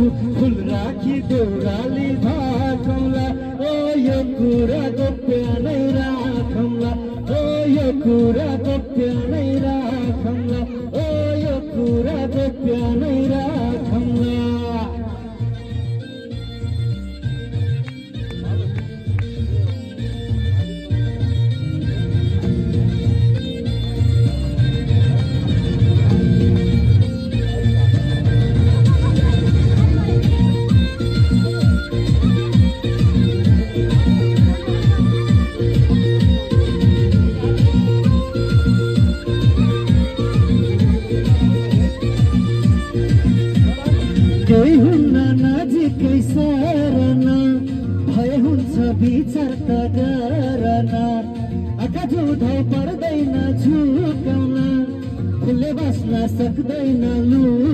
छु फुल राखी देउराली भाकौँला ओ यो कुरा गोप्य नै राखौँला ओ यो कुरा गोप्य नै राखौँला ओ यो कुरा गोप्य नै राखौँला। केही हुन्न नजिकै सरन भए हुन्छ विचार त गर्न आँखा झुधाउ पर्दैन झुकाउन फुलले बाँच्न सक्दैन लु